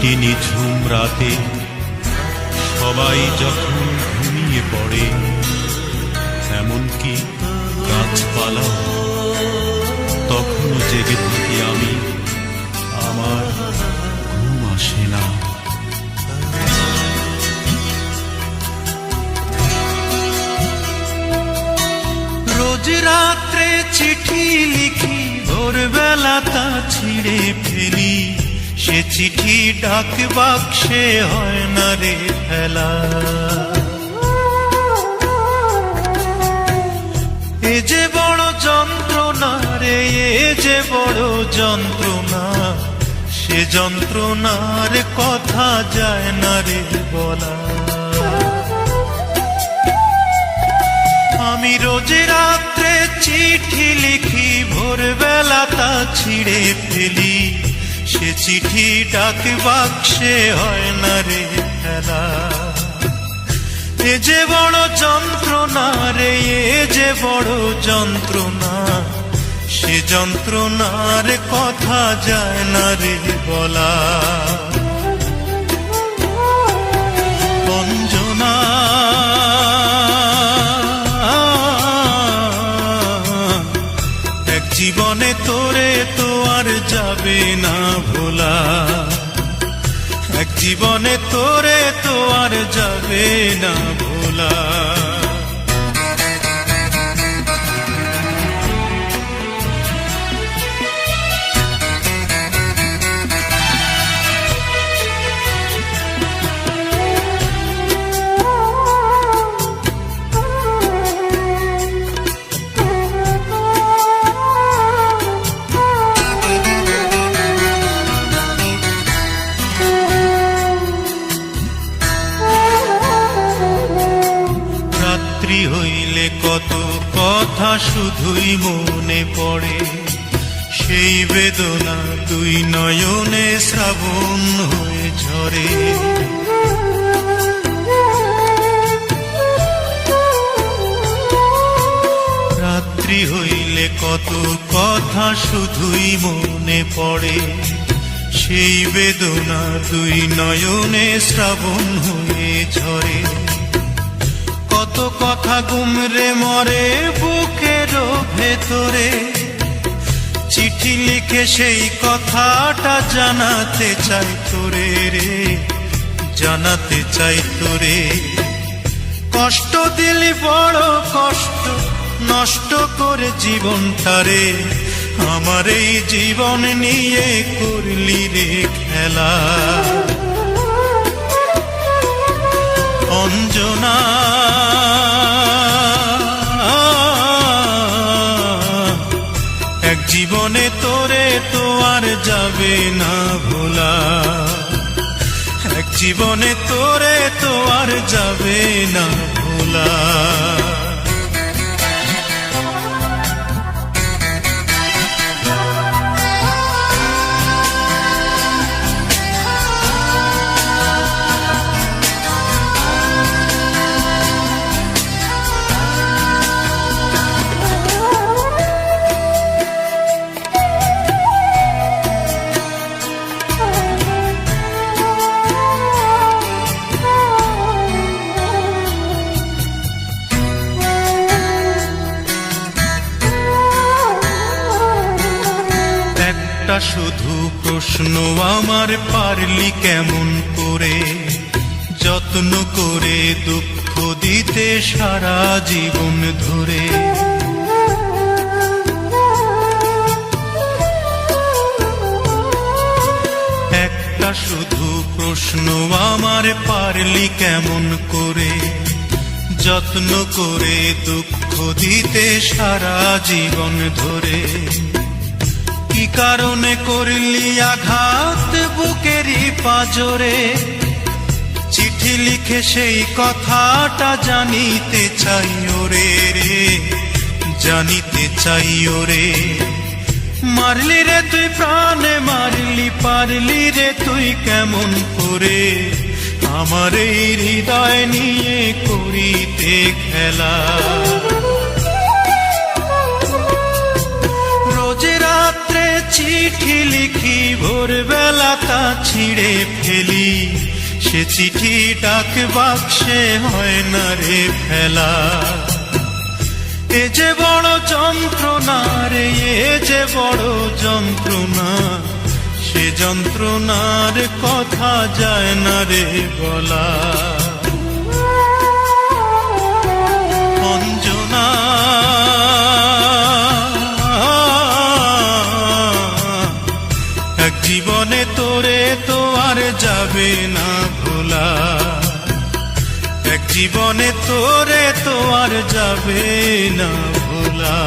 একটি নিঝুম রাতে সবাই যখন ঘুমিয়ে পড়ে, এমনকি গাছপালা, তখনও জেগে থাকি আমি, আমার ঘুম আসে না। রোজ রাত্রে চিঠি লিখি, ভোরবেলা তা ছিঁড়ে ফেলি, সে চিঠি ডাক বাক্সে হয় না রে ফেলা। এ যে বড় যন্ত্রণা রে, এ যে বড় যন্ত্রণা, সে যন্ত্রণার কথা যায় না রে বলা। আমি রোজ রাত্রে চিঠি লিখি, ভোরবেলা তা ছিঁড়ে ফেলি, সে চিঠি ডাক বাক্সে হয় না রে ফেলা। এ যে বড় যন্ত্রণা রে, এ যে বড় যন্ত্রণা, সে যন্ত্রণার কথা যায় না রে বলা। অঞ্জনা এক জীবনে তোরে তো আর যাবে না ভোলা, এক জীবনে তোরে তো আর যাবে না ভোলা। হইলে কত কথা শুধুই মনে পড়ে, সেই বেদনা দুই নয়নে শ্রাবণ হয়ে ঝরে। রাত্রি হইলে কত কথা শুধুই মনে পড়ে, সেই বেদনা দুই নয়নে শ্রাবণ হয়ে ঝরে। কত কথা গুমরে মরে বুকের ভেতরে, চিঠি লিখে সেই কথাটা জানাতে চাই তোরে রে, জানাতে চাই তোরে। কষ্ট দিলি বড় কষ্ট, নষ্ট করে জীবনটারে, আমার এই জীবন নিয়ে করলি রে খেলা। অঞ্জনা এক জীবনে তোরে তো আর যাবে না ভোলা, এক জীবনে তোরে তো আর যাবে না ভোলা। শুধু প্রশ্ন আমার, পারলি কেমন করে যত্ন করে দুঃখ দিতে সারা জীবন ধরে। একটা শুধু প্রশ্ন আমার, পারলি কেমন করে যত্ন করে দুঃখ দিতে সারা জীবন ধরে। কি কারণে করলি আঘাত বুকেরই পাজরে, চিঠি লিখে সেই কথাটা জানিতে চাই ওরে রে, জানিতে চাই ওরে। মারলি রে তুই প্রাণে মারলি, পারলি রে তুই কেমন করে আমার এই হৃদয় নিয়ে করিতে খেলা। রোজ রাত্রে চিঠি লিখি ভোরবেলা তা ছিঁড়ে ফেলি, সে চিঠি ডাক বাক্সে হয় না রে ফেলা। এ যে বড় যন্ত্রণা রে, এ যে বড় যন্ত্রণা, সে যন্ত্রণার কথা যায় না রে বলা। অঞ্জনা এক জীবনে তোরে তো আর যাবে না ভোলা, এক জীবনে তোরে তো আর যাবে না ভোলা।